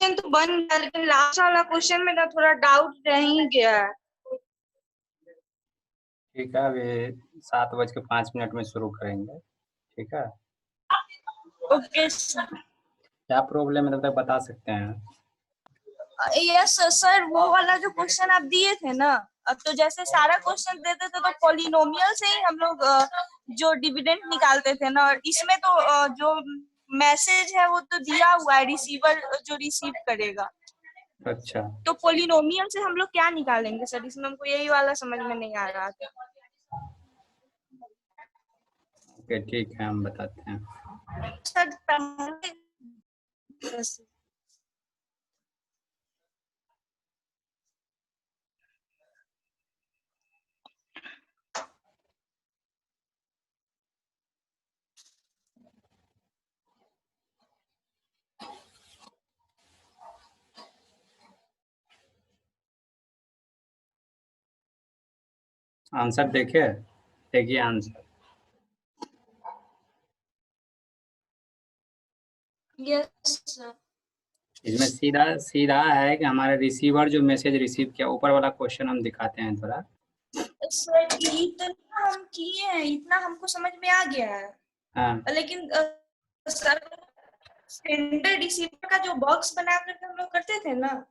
Question तो बन गया, लेकिन लास्ट वाला क्वेश्चन में ना थोड़ा डाउट रह ही गया है। ठीक है, अभी 7:05 में शुरू करेंगे। ठीक है, ओके सर। क्या प्रॉब्लम है तब तक बता सकते हैं? यस सर, वो वाला जो क्वेश्चन आप दिए थे ना, अब तो जैसे सारा क्वेश्चन देते थे तो पॉलिनोमियल से ही हम लोग जो डिविडेंड निकालते थे ना, और इसमें तो जो मैसेज है वो तो दिया हुआ है, रिसीवर जो रिसीव करेगा। अच्छा, तो पॉलिनोमियल से हम लोग क्या निकालेंगे सर? इसमें हमको यही वाला समझ में नहीं आ रहा था। ओके ठीक है, हम बताते हैं। सर आंसर देखिए, देखिए आंसर। Yes sir. इसमें सीधा सीधा है कि हमारा रिसीवर जो मैसेज रिसीव किया, ऊपर वाला क्वेश्चन हम दिखाते हैं थोड़ा। सर इतना हम किए हैं, इतना हमको समझ में आ गया है। हाँ, लेकिन सर सेंडर रिसीवर का जो बॉक्स बना करके हम लोग करते थे ना,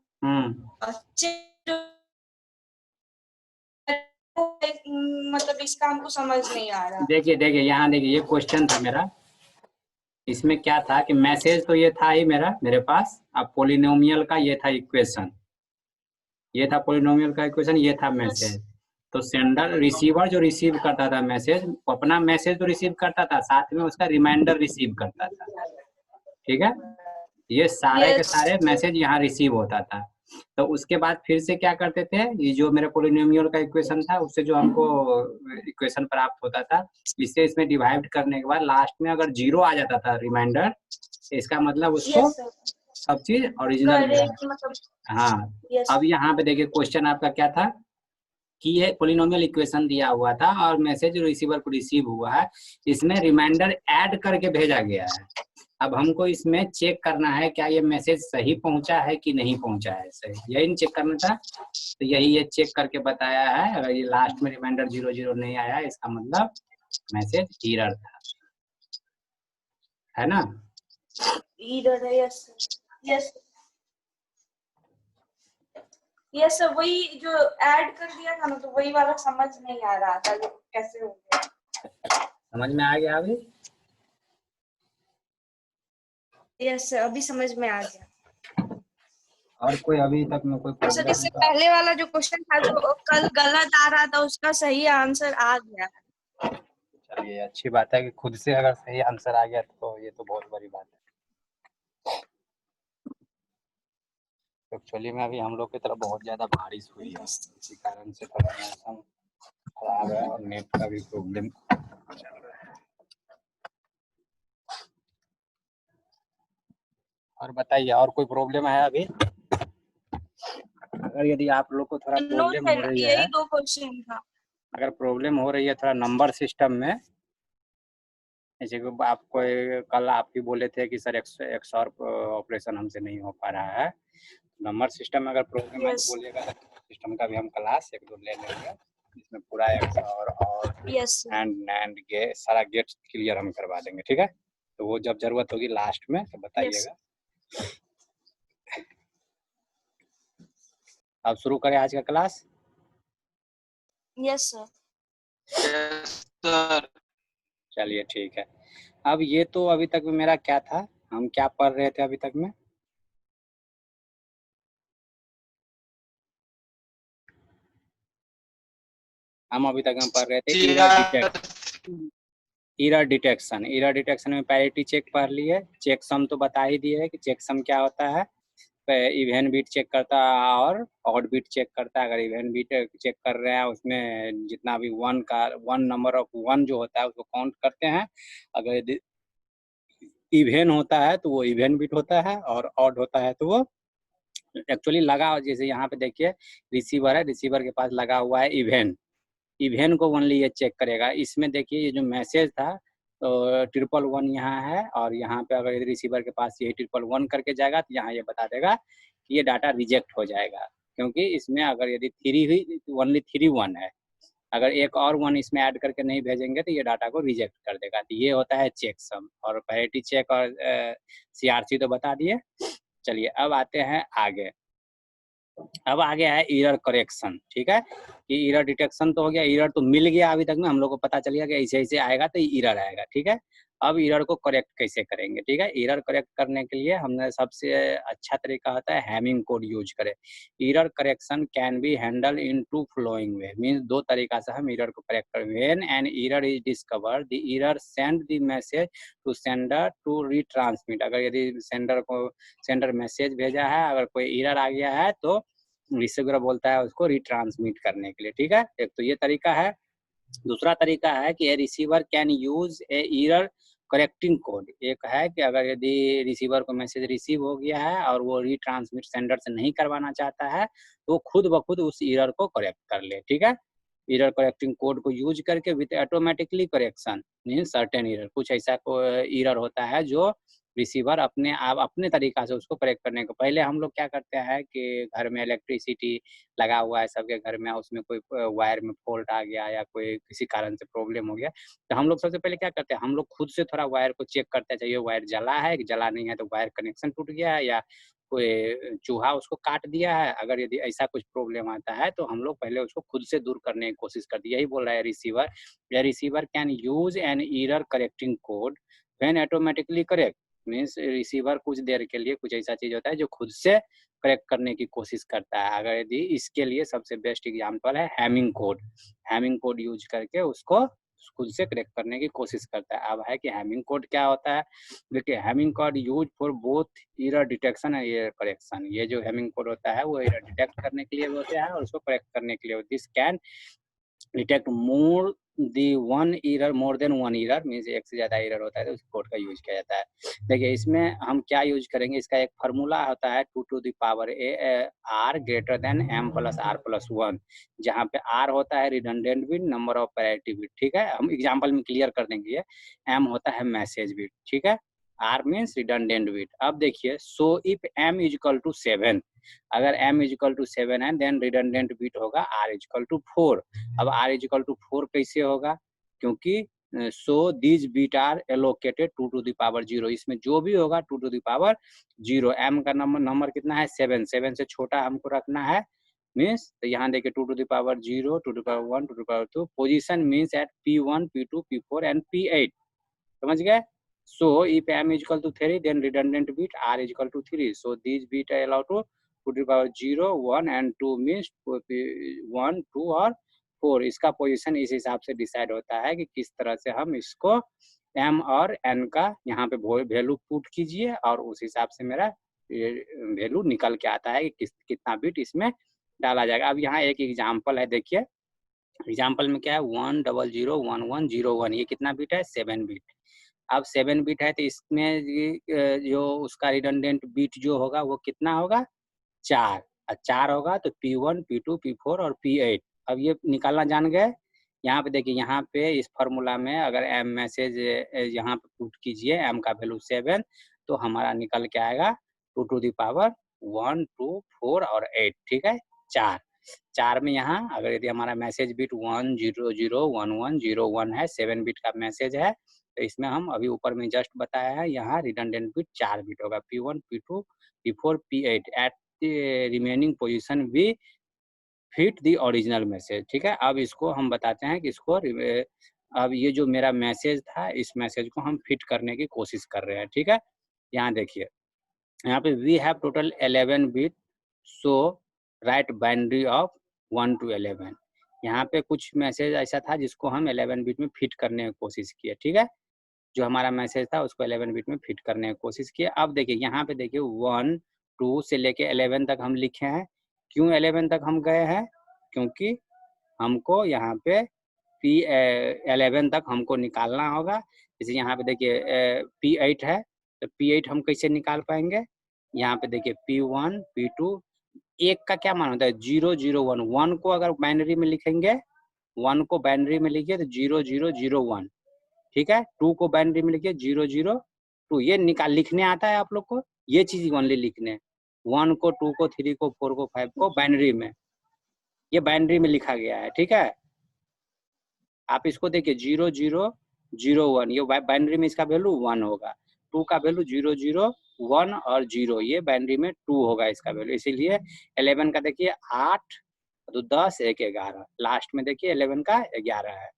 मतलब इसका हमको समझ नहीं आ रहा। देखिए देखिए यहाँ देखिए, ये क्वेश्चन था मेरा। इसमें क्या था कि मैसेज तो ये था ही मेरे पास, अब पोलिनोमियल का ये था इक्वेशन, ये था पोलिनोमियल का इक्वेशन, ये था मैसेज। तो सेंडर रिसीवर जो रिसीव करता था मैसेज, अपना मैसेज तो रिसीव करता था, साथ में उसका रिमाइंडर रिसीव करता था। ठीक है, ये सारे के सारे मैसेज यहाँ रिसीव होता था। तो उसके बाद फिर से क्या करते थे, ये जो मेरा पोलिनोमियल का इक्वेशन था, उससे जो हमको इक्वेशन प्राप्त होता था, इससे इसमें डिवाइड करने के बाद लास्ट में अगर 0 आ जाता था रिमाइंडर, इसका मतलब उसको सब चीज ओरिजिनल। हाँ, अब यहाँ पे देखिए क्वेश्चन आपका क्या था कि ये पोलिनोमियल इक्वेशन दिया हुआ था और मैसेज रिसीवर को रिसीव हुआ है, इसमें रिमाइंडर ऐड करके भेजा गया है। अब हमको इसमें चेक करना है क्या ये मैसेज सही पहुंचा है कि नहीं पहुंचा है, सही यही चेक करना था। तो यही ये चेक करके बताया है, अगर ये लास्ट में रिमाइंडर 00 नहीं आया, इसका मतलब मैसेज एरर था, है ना? एरर है। यस यस यस सर, वही जो ऐड कर दिया था ना, तो वही वाला समझ नहीं आ रहा था जो कैसे हो गया। समझ में आ गया अभी? यस सर, अभी समझ में आ गया। और कोई अभी तक में कोई सर प्रॉब्लम? इससे पहले वाला जो क्वेश्चन था जो कल गलत आ रहा था, उसका सही आंसर आ गया। चलिए अच्छी बात है कि खुद से अगर सही आंसर आ गया तो ये तो बहुत बड़ी बात है। एक्चुअली में अभी हम लोग की तरफ बहुत ज़्यादा बारिश हुई है, इसी कारण से थोड़ा मौसम खराब है और नेट का भी प्रॉब्लम चल रहा है। और बताइए, और कोई प्रॉब्लम है अभी? अगर यदि आप लोग को थोड़ा प्रॉब्लम हो रही है, यही 2 क्वेश्चन था। अगर प्रॉब्लम हो रही है थोड़ा नंबर सिस्टम में, जैसे कि आपको कल आप ही बोले थे कि सर एक्सऑर ऑपरेशन हमसे नहीं हो पा रहा है, नंबर सिस्टम में अगर प्रॉब्लम है तो बोलिएगा, सिस्टम का भी हम क्लास 1-2 ले लेंगे, इसमें पूरा एक्सऑर और एंड नैंड गेट सारा गेट क्लियर हम करवा देंगे। ठीक है, तो वो जब जरूरत होगी लास्ट में तो बताइएगा। अब शुरू करें आज का क्लास? Yes sir. चलिए ठीक है। अब ये तो अभी तक में मेरा क्या था, हम क्या पढ़ रहे थे अभी तक में? हम अभी तक में पढ़ रहे थे एरर डिटेक्शन। एरर डिटेक्शन में पैरिटी चेक पढ़ लिए, चेक सम तो बता ही दिए है कि चेक सम क्या होता है, इवन बीट चेक करता है और ऑड बीट चेक करता है। अगर इवन बीट चेक कर रहे हैं उसमें जितना भी वन नंबर ऑफ वन जो होता है उसको काउंट करते हैं, अगर इवन होता है तो वो इवन बीट होता है और ऑड होता है तो वो एक्चुअली लगा, जैसे यहाँ पे देखिए रिसीवर है, रिसीवर के पास लगा हुआ है इवन को ओनली ये चेक करेगा। इसमें देखिए ये जो मैसेज था तो 111 यहाँ है और यहाँ पे अगर यदि रिसीवर के पास यही 111 करके जाएगा तो यहाँ ये बता देगा कि ये डाटा रिजेक्ट हो जाएगा, क्योंकि इसमें अगर यदि 3 ही ओनली 3 1 है, अगर एक और 1 इसमें ऐड करके नहीं भेजेंगे तो ये डाटा को रिजेक्ट कर देगा। तो ये होता है चेकसम और पैरिटी चेक और CRC तो बता दिए। चलिए अब आते हैं आगे। अब आगे है एरर करेक्शन, ठीक है, कि एरर डिटेक्शन तो हो गया, एरर तो मिल गया अभी तक में, हम लोग को पता चल गया कि ऐसे ऐसे आएगा तो एरर आएगा, ठीक है। अब एरर को करेक्ट कैसे करेंगे, ठीक है। एरर करेक्ट करने के लिए हमने सबसे अच्छा तरीका होता है हैमिंग कोड यूज करें। Error correction can be handle in 2 flowing way, means 2 तरीका से हम एरर को करेक्ट करें। When an error is discovered the error send the message to sender to retransmit. अगर यदि सेंडर मैसेज भेजा है, अगर कोई एरर आ गया है तो रिसीवर बोलता है उसको रिट्रांसमिट करने के लिए, ठीक है। एक तो ये तरीका है। दूसरा तरीका है कि receiver can use A error correcting code. एक है कि अगर यदि रिसीवर को मैसेज रिसीव हो गया है और वो रिट्रांसमिट सेंडर से नहीं करवाना चाहता है तो खुद ब खुद उस एरर को करेक्ट कर ले, ठीक है। एरर करेक्टिंग कोड को यूज करके with automatically correction, means certain error, कुछ ऐसा एरर होता है जो रिसीवर अपने आप अपने तरीका से उसको करेक्ट करने को। पहले हम लोग क्या करते हैं कि घर में इलेक्ट्रिसिटी लगा हुआ है सबके घर में, उसमें कोई वायर में फॉल्ट आ गया या कोई किसी कारण से प्रॉब्लम हो गया, तो हम लोग सबसे पहले क्या करते हैं, हम लोग खुद से थोड़ा वायर को चेक करते हैं, चाहिए वायर जला है कि जला नहीं है, तो वायर कनेक्शन टूट गया है या कोई चूहा उसको काट दिया है। अगर यदि ऐसा कुछ प्रॉब्लम आता है तो हम लोग पहले उसको खुद से दूर करने की कोशिश करते हैं। यही बोल रहा है receiver, receiver can use an error correcting code when automatically correct, means receiver कुछ देर के लिए कुछ ऐसा चीज होता है जो खुद से करेक्ट करने की कोशिश करता है। अगर यदि इसके लिए सबसे बेस्ट एग्जांपल है Hamming code. Hamming code use करके उसको खुद से करेक्ट करने की कोशिश करता है। अब है कि हैमिंग कोड क्या होता है, देखिए Hamming code use for both error detection and error correction. ये जो हैमिंग कोड होता है वो एरर डिटेक्ट करने के लिए होता है और उसको करेक्ट करने के लिए। This can detect more more than one error, means एक से ज्यादा एरर होता है तो उस कोड का यूज किया जाता है। देखिए इसमें हम क्या यूज करेंगे, इसका एक फार्मूला होता है 2 to the power r greater then m plus r plus 1, जहाँ पे r होता है redundant bit, number of parity bit, ठीक है। हम एग्जांपल में क्लियर कर देंगे। m होता है मैसेज बिट, ठीक है, r मीन्स रिडंडेंट बिट। अब देखिए so if m is equal to 7, अगर m इज इक्वल टू 7 है देन रिडंडेंट बिट होगा r इज इक्वल टू 4। अब r इज इक्वल टू 4 कैसे होगा, क्योंकि so these bit are allocated 2 to the power 0, इसमें जो भी होगा 2 to the power 0। m का नंबर कितना है 7, 7 से छोटा हमको रखना है, मीन्स तो यहाँ देखिए 2 to the power 0, 2 to the power 1, 2 to the power 2, position means at P1, P2, P4 and P8, समझ गए। so if m is equal to 3 then redundant bit r is equal to 3, so these bit are allowed to the power 0, 1 and 2 means 1, 2 और 4। इसका position इस हिसाब से decide होता है कि किस तरह से हम इसको m और n का यहाँ पे वैल्यू पुट कीजिए और उस हिसाब से मेरा वैल्यू निकल के आता है कि कितना बिट इसमें डाला जाएगा। अब यहाँ एक एग्जाम्पल है, देखिए एग्जाम्पल में क्या है 1 0 0 1 1 0 1, ये कितना बिट है 7 बिट। अब 7 बिट है तो इसमें जो उसका रिडंडेंट बिट जो होगा वो कितना होगा 4, और 4 होगा तो P1, P2, P4 और P8। अब ये निकालना जान गए। यहाँ पे देखिए, यहाँ पे इस फॉर्मूला में अगर m मैसेज यहाँ पे पुट कीजिए, m का वैल्यू 7, तो हमारा निकल के आएगा 2 to the power 1, 2, 4 और 8, ठीक है 4 में यहाँ अगर यदि हमारा मैसेज बिट 1 0 0 1 1 0 1 है, 7 बिट का मैसेज है, तो इसमें हम अभी ऊपर में जस्ट बताया है यहाँ रिडंडेंट बिट 4 बिट होगा, P1, P2, P4, P8 at the remaining position भी फिट द ओरिजिनल मैसेज, ठीक है। अब इसको हम बताते हैं कि इसको अब ये जो मेरा मैसेज था इस मैसेज को हम फिट करने की कोशिश कर रहे हैं, ठीक है। यहाँ देखिए, यहाँ पे we have total 11 bit, so write binary of 1 to 11। यहाँ पे कुछ मैसेज ऐसा था जिसको हम 11 बिट में फिट करने की कोशिश किए, ठीक है। जो हमारा मैसेज था उसको 11 बिट में फिट करने की कोशिश किए। अब देखिए यहाँ पे देखिए 1, 2 से लेके 11 तक हम लिखे हैं। क्यों 11 तक हम गए हैं, क्योंकि हमको यहाँ पे P11 तक हमको निकालना होगा। जैसे यहाँ पे देखिए P8 है, तो P8 हम कैसे निकाल पाएंगे, यहाँ पे देखिए P1, P2, एक का क्या मान होता है 0 0 1, 1 को अगर बाइनरी में लिखेंगे, 1 को बाइनरी में लिखिए तो 0 0 0 1, ठीक है। 2 को बाइनरी में लिखिए 0 0 2, ये लिखने आता है आप लोग को, ये चीज ओनली लिखने, 1 को 2 को 3 को 4 को 5 को बाइनरी में, ये बाइनरी में लिखा गया है, ठीक है। आप इसको देखिए 0 0 0 1, ये बाइनरी में इसका वैल्यू 1 होगा, 2 का वैल्यू 0 0 1 और 0, ये बाइनरी में 2 होगा इसका वैल्यू, इसीलिए 11 का देखिए 8 तो 10 1 11, लास्ट में देखिए 11 का 11 है।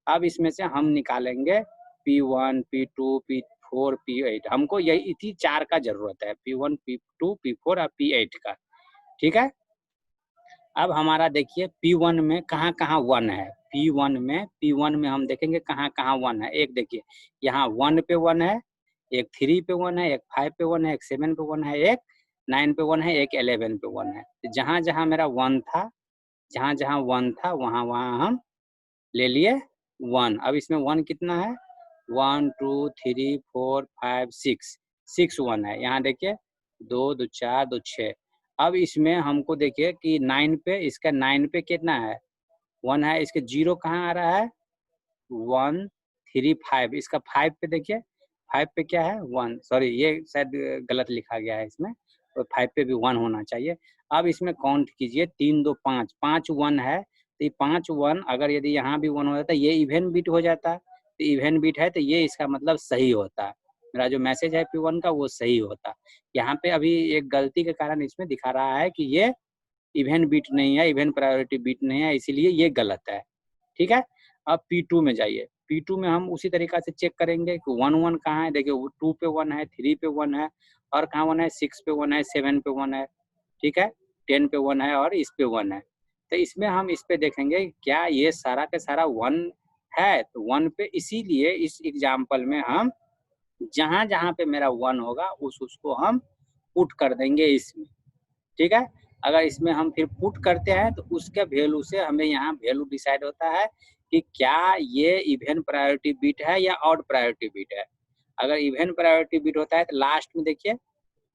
अब इसमें से हम निकालेंगे P1 P2 P4 P8, हमको यही इसी 4 का जरूरत है, P1 P2 P4 और P8 का, ठीक है। अब हमारा देखिए P1 में कहाँ कहाँ 1 है, P1 में हम देखेंगे कहाँ कहाँ 1 है। एक देखिए यहाँ 1 पे 1 है, एक 3 पे 1 है, एक 5 पे 1 है, एक 7 पे 1 है, एक 9 पे 1 है, एक 11 पे 1 है। जहाँ जहाँ मेरा 1 था, जहाँ जहाँ 1 था वहाँ वहाँ हम ले लिए 1। अब इसमें 1 कितना है, 1 2 3 4 5 6 1 है। यहाँ देखिए 2 2 4 2 6। अब इसमें हमको देखिए कि 9 पे, इसका 9 पे कितना है 1 है, इसके 0 कहाँ आ रहा है 1 3 5, इसका 5 पे देखिए 5 पे क्या है 1, सॉरी ये शायद गलत लिखा गया है इसमें, तो 5 पे भी 1 होना चाहिए। अब इसमें काउंट कीजिए 3 2 5, 5 1 है, तो ये 5 1 अगर यदि यहाँ भी 1 हो जाता ये इवन बीट हो जाता, तो इवन बीट है तो ये इसका मतलब सही होता, मेरा जो मैसेज है P1 का वो सही होता। यहाँ पे अभी एक गलती के कारण इसमें दिखा रहा है कि ये इवन बीट नहीं है, इवन प्रायोरिटी बीट नहीं है, इसीलिए ये गलत है, ठीक है। अब P2 में जाइए, P2 में हम उसी तरीका से चेक करेंगे कि 1 1 कहाँ है, देखिए 2 पे 1 है, 3 पे 1 है, और कहाँ 1 है 6 पे 1 है, 7 पे 1 है, ठीक है, 10 पे 1 है और इस पे 1 है। तो इसमें हम इस पे देखेंगे क्या ये सारा का सारा 1 है, तो 1 पे, इसीलिए इस एग्जाम्पल में हम जहाँ जहाँ पे मेरा 1 होगा उसको हम पुट कर देंगे इसमें, ठीक है। अगर इसमें हम फिर पुट करते हैं तो उसके वैल्यू से हमें यहाँ वैल्यू डिसाइड होता है कि क्या ये इवन प्रायोरिटी बीट है या ऑड प्रायोरिटी बीट है। अगर इवन प्रायोरिटी बीट होता है तो लास्ट में देखिए,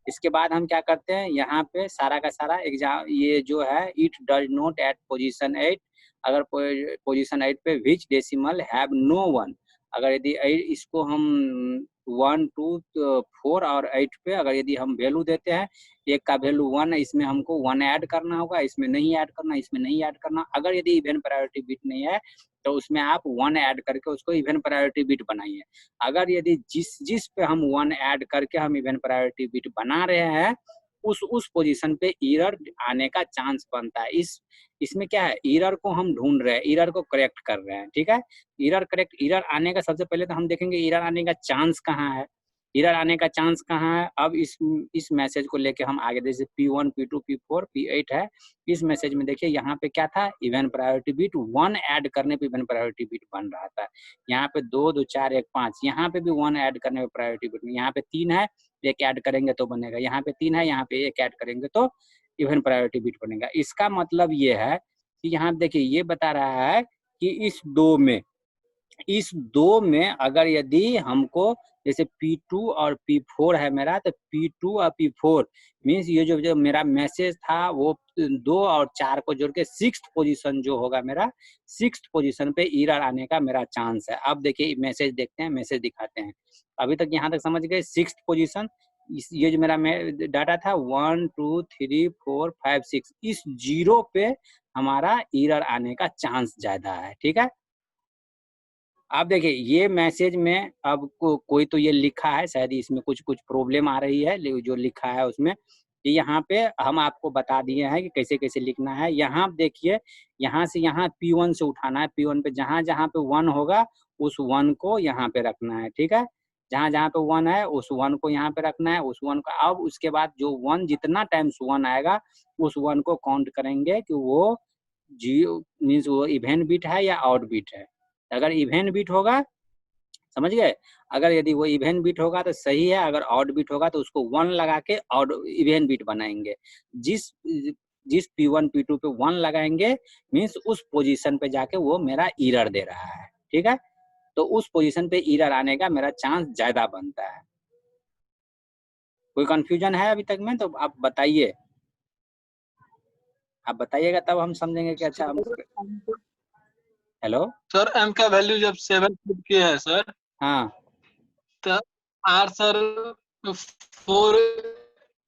इसके बाद हम क्या करते हैं, यहाँ पे सारा का सारा एग्जाम ये जो है it does not at position 8, अगर पोजीशन 8 पे विच डेसिमल हैव नो 1, अगर यदि इसको हम 1 2 4 और 8 पे अगर यदि हम वैल्यू देते हैं, एक का वैल्यू 1 है, इसमें हमको 1 ऐड करना होगा, इसमें नहीं ऐड करना, इसमें नहीं ऐड करना। अगर यदि इवन प्रायोरिटी बिट नहीं है तो उसमें आप 1 ऐड करके उसको इवन प्रायोरिटी बिट बनाइए। अगर यदि जिस पे हम 1 ऐड करके हम इवन प्रायोरिटी बिट बना रहे हैं उस पोजीशन पे एरर आने का चांस बनता है। इसमें क्या है, एरर को हम ढूंढ रहे हैं, एरर को करेक्ट कर रहे हैं, ठीक है। एरर आने का सबसे पहले तो हम देखेंगे एरर आने का चांस कहाँ है, एरर आने का चांस कहाँ है। अब इस मैसेज को लेके हम आगे, जैसे P1 P2 P4 P8 है, इस मैसेज में देखिए यहाँ पे क्या था, इवन प्रायोरिटी बिट 1 ऐड करने पे इवन प्रायोरिटी बिट बन रहा था। यहाँ पे 2 2 4 1 5, यहाँ पे भी 1 ऐड करने पे प्रायोरिटी बिट, यहाँ पे 3 है, एक ऐड करेंगे तो बनेगा, यहाँ पे 3 है, यहाँ पे एक ऐड करेंगे तो इवन प्रायोरिटी बिट बनेगा। इसका मतलब ये है कि यहाँ देखिए ये बता रहा है कि इस दो में अगर यदि हमको जैसे P2 और P4 है मेरा, तो P2 और P4 मीन्स ये जो मेरा मैसेज था वो 2 और 4 को जोड़ के 6th पोजीशन जो होगा मेरा, 6th पोजीशन पे एरर आने का मेरा चांस है। अब देखिए मैसेज देखते हैं, मैसेज दिखाते हैं। अभी तक यहाँ तक समझ गए 6th पोजीशन, ये जो मेरा डाटा था 1 2 3 4 5 6, इस 0 पे हमारा एरर आने का चांस ज्यादा है, ठीक है। आप देखिए ये मैसेज में अब कोई तो ये लिखा है, शायद इसमें कुछ प्रॉब्लम आ रही है, जो लिखा है उसमें कि यहाँ पे हम आपको बता दिए हैं कि कैसे कैसे लिखना है। यहाँ देखिए, यहाँ से यहाँ P1 से उठाना है, P1 पे जहाँ जहाँ पे 1 होगा उस 1 को यहाँ पे रखना है, ठीक है। जहाँ जहाँ पे 1 है उस 1 को यहाँ पे रखना है, उस 1 को। अब उसके बाद जो 1 जितना टाइम्स 1 आएगा उस 1 को काउंट करेंगे कि वो जीरो मीन्स वो इवन बीट है या ऑड बीट है। अगर इवन बीट होगा, समझ गए, अगर यदि वो इवन बीट होगा तो सही है, अगर ऑड बीट होगा तो उसको 1 लगा के ऑड इवन बीट बनाएंगे। जिस P1 P2 पे 1 लगाएंगे मीन्स उस पोजीशन पे जाके वो मेरा एरर दे रहा है, ठीक है। तो उस पोजीशन पे एरर आने का मेरा चांस ज्यादा बनता है। कोई कंफ्यूजन है अभी तक में तो आप बताइए, आप बताइएगा तब हम समझेंगे कि अच्छा हम। हेलो सर, m का वैल्यू जब 7 पुट किए हैं सर, हाँ, तो आर सर 4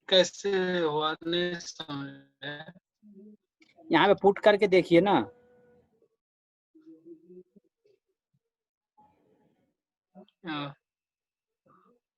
कैसे हुआ नहीं समझ। यहाँ पे पुट करके देखिए ना।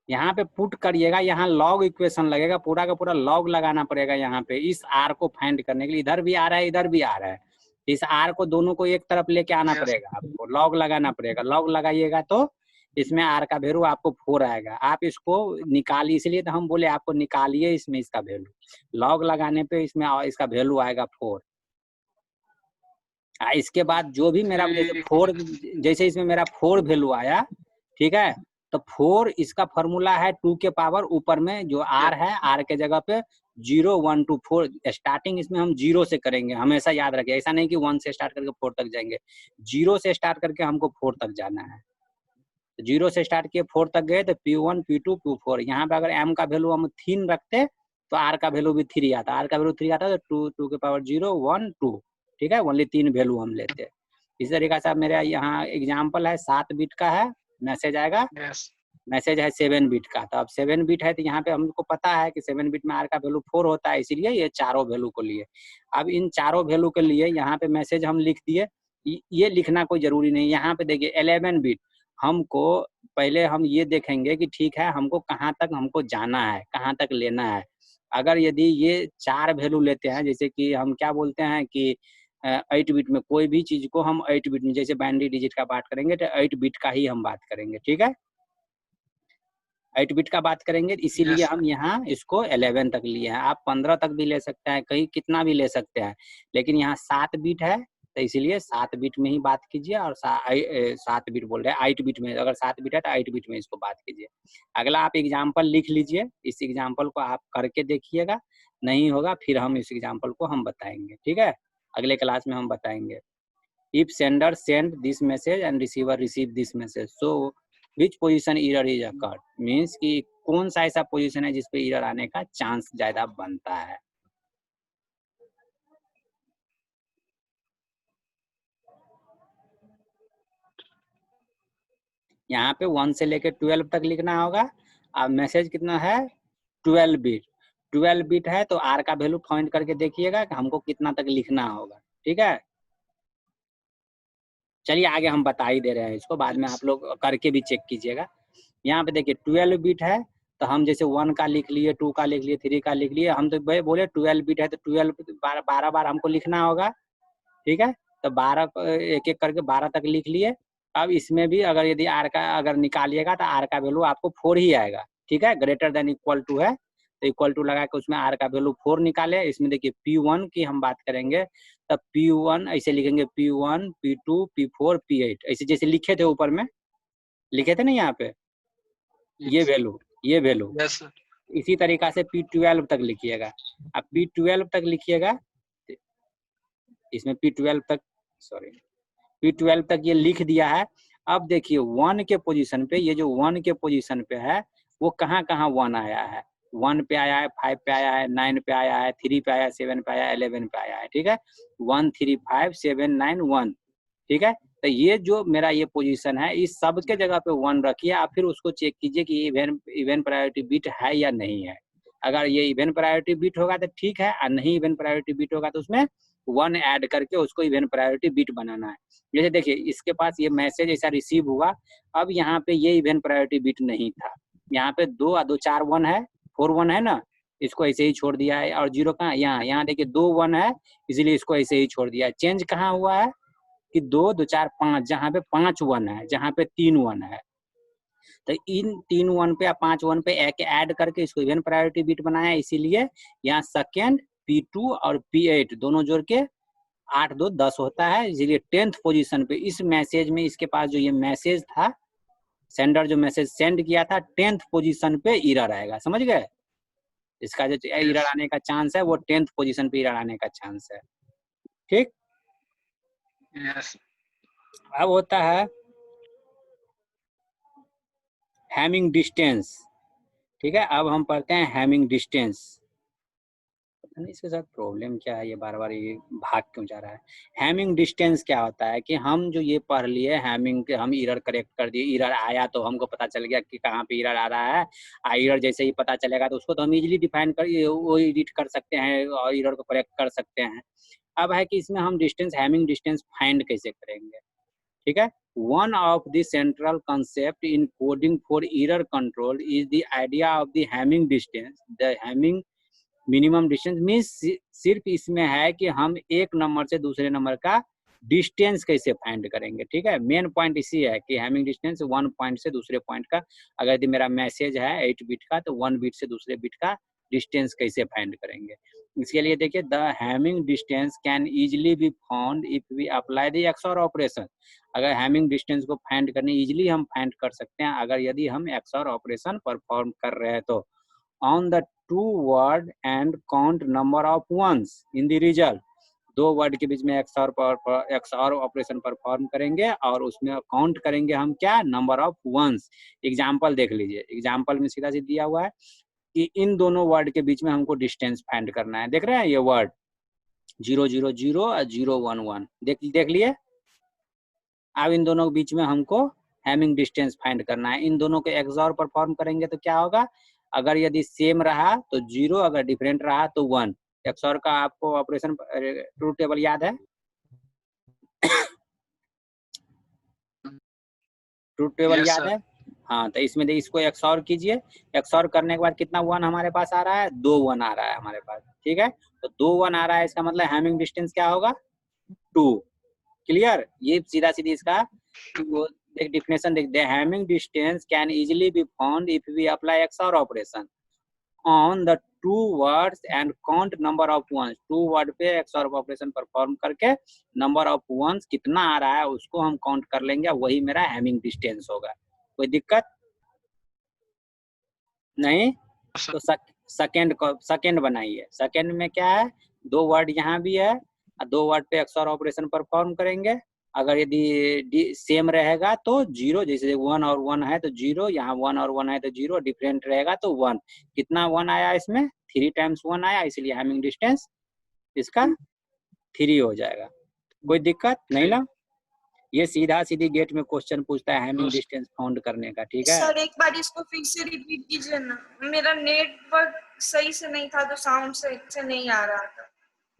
यहाँ पे पुट करिएगा, यहाँ लॉग इक्वेशन लगेगा, पूरा का पूरा लॉग लगाना पड़ेगा यहाँ पे इस आर को फाइंड करने के लिए। इधर भी आ रहा है, इधर भी आ रहा है, इस आर को दोनों को एक तरफ लेके आना पड़ेगा आपको, लॉग लगाना पड़ेगा। लॉग लगाइएगा तो इसमें आर का वैल्यू आपको 4 आएगा। आप इसको निकालिए, इसलिए तो हम बोले आपको निकालिए इसमें इसका वैल्यू। लॉग लगाने पे इसमें इसका वैल्यू आएगा 4। इसके बाद जो भी मेरा जैसे 4, जैसे इसमें मेरा 4 वैल्यू आया, ठीक है, तो 4 इसका फॉर्मूला है 2 के पावर ऊपर में जो आर है, आर के जगह पे 0 1 2 4। स्टार्टिंग इसमें हम 0 से करेंगे, हमेशा याद रखिए, ऐसा नहीं कि 1 से स्टार्ट करके 4 तक जाएंगे, 0 से स्टार्ट करके हमको 4 तक जाना है। 0 से स्टार्ट किए 4 तक गए तो P1 P2 P4। यहाँ पे अगर m का वैल्यू हम 3 रखते तो r का वैल्यू भी 3 आता, r का वैल्यू 3 आता तो 2 के पावर 0 1 2, ठीक है, ओनली 3 वैल्यू हम लेते हैं। इस तरीके से मेरा यहाँ एग्जाम्पल है 7 बिट का है, मैसेज आएगा, मैसेज है 7 बिट का। तो अब 7 बिट है तो यहाँ पे हमको पता है कि 7 बिट में आर का वैल्यू 4 होता है, इसीलिए ये चारों वैल्यू को लिए। अब इन चारों वैल्यू के लिए यहाँ पे मैसेज हम लिख दिए, ये लिखना कोई जरूरी नहीं। यहाँ पे देखिए 11 बिट, हमको पहले हम ये देखेंगे कि ठीक है हमको कहाँ तक हमको जाना है, कहाँ तक लेना है। अगर यदि ये 4 वैल्यू लेते हैं, जैसे कि हम क्या बोलते हैं कि 8 बिट में कोई भी चीज को हम 8 बिट में, जैसे बाइनरी डिजिट का बात करेंगे तो 8 बिट का ही हम बात करेंगे, ठीक है, 8 बिट का बात करेंगे। इसीलिए हम यहाँ इसको 11 तक लिए हैं। आप 15 तक भी ले सकते हैं, कहीं कितना भी ले सकते हैं, लेकिन यहाँ 7 बिट है तो इसीलिए 7 बिट में ही बात कीजिए। और 7 बिट बोल रहे हैं, 8 बिट में, अगर 7 बिट है तो 8 बिट में इसको बात कीजिए। अगला आप एग्जाम्पल लिख लीजिए, इस एग्जाम्पल को आप करके देखिएगा, नहीं होगा फिर हम इस एग्जाम्पल को हम बताएंगे, ठीक है, अगले क्लास में हम बताएंगे। If sender send this message and receiver receive this message, so which position error is occurred, means कि कौन सा ऐसा पोजीशन है जिसपे एरर आने का चांस ज्यादा बनता है। यहाँ पे 1 से लेकर 12 तक लिखना होगा। अब मैसेज कितना है 12 बिट, 12 बिट है तो आर का वैल्यू फाइंड करके देखिएगा कि हमको कितना तक लिखना होगा, ठीक है। चलिए आगे हम बता ही दे रहे हैं इसको, बाद में आप लोग करके भी चेक कीजिएगा। यहाँ पे देखिए 12 बिट है तो हम जैसे 1 का लिख लिए, 2 का लिख लिए, 3 का लिख लिए। हम तो भाई बोले 12 बिट है तो 12 12 बार हमको लिखना होगा, ठीक है, तो 12 एक एक करके 12 तक लिख लिए। अब इसमें भी अगर यदि आर का अगर निकालिएगा तो आर का वैल्यू आपको 4 ही आएगा, ठीक है, ग्रेटर देन इक्वल टू है तो इक्वल टू लगा के उसमें आर का वैल्यू 4 निकाले। इसमें देखिए P1 की हम बात करेंगे तब P1 ऐसे लिखेंगे, P1 P2 P4 P8, ऐसे जैसे लिखे थे ऊपर में, लिखे थे ना यहाँ पे, ये वैल्यू, ये वैल्यू। इसी तरीका से P12 तक लिखिएगा। अब P12 तक लिखिएगा, इसमें P12 तक, सॉरी, P12 तक ये लिख दिया है। अब देखिए 1 के पोजीशन पे, ये जो 1 के पोजीशन पे है वो कहाँ कहाँ 1 आया है, 1 पे आया है, 5 पे आया है, 9 पे आया है, 3 पे आया है, 7 पे आया है, 11 पे आया है, ठीक है, 1 3 5 7 9 1, ठीक है। तो ये जो मेरा ये पोजीशन है इस सब के जगह पे 1 रखिए। आप फिर उसको चेक कीजिए कि इवन प्रायोरिटी बिट है या नहीं है। अगर ये इवन प्रायोरिटी बिट होगा तो ठीक है, और नहीं इवन प्रायोरिटी बिट होगा तो उसमें 1 ऐड करके उसको इवन प्रायोरिटी बिट बनाना है। जैसे देखिए इसके पास ये मैसेज ऐसा रिसीव हुआ, अब यहाँ पे ये इवन प्रायोरिटी बिट नहीं था, यहाँ पे 2 और 2 4 1 है, 4 1 है ना, इसको ऐसे ही छोड़ दिया है। और 0 कहाँ, यहाँ देखिए 2 1 है, इसीलिए इसको ऐसे ही छोड़ दिया है। चेंज कहाँ हुआ है कि 2 2 4 5, जहाँ पे 5 1 है, जहाँ पे 3 1 है, तो इन 3 1 पे या 5 1 पे एक ऐड करके इसको इवन प्रायोरिटी बिट बनाया। इसीलिए यहाँ सेकेंड P2 और P8 दोनों जोड़ के 8 2 10 होता है। इसीलिए 10th पोजीशन पे इस मैसेज में इसके पास जो ये मैसेज था, सेंडर जो मैसेज सेंड किया था 10th पोजीशन पे एरर आएगा, समझ गए। इसका जो एरर आने का चांस है वो 10th पोजीशन पे एरर आने का चांस है, ठीक। अब होता है हैमिंग डिस्टेंस, ठीक है। अब हम पढ़ते हैं हैमिंग डिस्टेंस। नहीं, इसके साथ प्रॉब्लम क्या है, ये बार बार ये भाग क्यों जा रहा है। हैमिंग डिस्टेंस क्या होता है कि हम जो ये पढ़ लिए हैमिंग के, हम एरर करेक्ट कर दिए, एरर आया तो हमको पता चल गया कि कहाँ पे एरर आ रहा है। एरर जैसे ही पता चलेगा तो उसको तो हम इजीली डिफाइन कर वो एडिट कर सकते हैं और एरर को करेक्ट कर सकते हैं। अब है कि इसमें हम डिस्टेंस, हैमिंग डिस्टेंस फाइंड कैसे करेंगे, ठीक है। One of the central concept in coding for error control is the idea of the Hamming distance. The Hamming minimum distance means सिर्फ इसमें है कि हम एक नंबर से दूसरे नंबर का डिस्टेंस कैसे फाइंड करेंगे, ठीक है। मेन पॉइंट इसी है कि हैमिंग डिस्टेंस वन पॉइंट से दूसरे पॉइंट का, अगर यदि मेरा मैसेज है 8 बिट का तो 1 बिट से दूसरे बिट का डिस्टेंस कैसे फाइंड करेंगे। इसके लिए देखिए, the Hamming distance can easily be found if we apply the XOR operation. अगर हैमिंग डिस्टेंस को फाइंड करने इजिली हम फाइंड कर सकते हैं अगर यदि हम एक्सओर ऑपरेशन परफॉर्म कर रहे हैं तो। On the two word and count number of ones in the result. दो वर्ड के बीच में एक्सओर ऑपरेशन परफॉर्म करेंगे और उसमें काउंट करेंगे हम क्या, नंबर ऑफ वंस। एग्जांपल देख लीजिए, एग्जांपल में सीधा सीधा दिया हुआ है कि इन दोनों वर्ड के बीच में हमको डिस्टेंस फाइंड करना है। देख रहे हैं ये वर्ड 000 और 011, देख लिए। अब इन दोनों के बीच में हमको हैमिंग डिस्टेंस फाइंड करना है। इन दोनों के एक्सओर परफॉर्म करेंगे तो क्या होगा, अगर यदि सेम रहा तो 0, अगर डिफरेंट रहा तो 1। एक्सओर का आपको ऑपरेशन ट्रूथ टेबल याद है, ट्रूथ टेबल Yes, याद sir. है। हाँ, तो इसमें इसको एक्सओर कीजिए। एक्सओर करने के बाद कितना 1 हमारे पास आ रहा है, 2 1 आ रहा है हमारे पास, ठीक है। तो 2 1 आ रहा है, इसका मतलब हैमिंग डिस्टेंस क्या होगा, 2। क्लियर, ये सीधा सीधी इसका एक डिफिनेशन देख दे। Hamming distance can easily be found if we apply XOR operation on the two words and count number of ones. Two word पे एक्सओर ऑपरेशन परफॉर्म करके नंबर ऑफ वंस कितना आ रहा है उसको हम काउंट कर लेंगे, वही मेरा हैमिंग डिस्टेंस होगा। कोई दिक्कत नहीं। तो सेकेंड बनाइए। सेकेंड में क्या है, 2 वर्ड यहाँ भी है और 2 वर्ड पे एक्सओर ऑपरेशन परफॉर्म करेंगे। अगर यदि सेम रहेगा तो 0, जैसे 1 और 1 है तो 0, यहाँ 1 और 1 है तो 0, डिफरेंट रहेगा तो 1। कितना 1 आया इसमें, 3 टाइम्स 1 आया, इसलिए हैमिंग डिस्टेंस इसका 3 हो जाएगा। कोई दिक्कत नहीं ना। ये सीधा सीधी गेट में क्वेश्चन पूछता है हैमिंग डिस्टेंस फाउंड करने का, ठीक है। सर एक बार इसको फिर से रिपीट कीजिए ना, मेरा नेटवर्क सही से नहीं था तो साउंड सही से नहीं आ रहा था।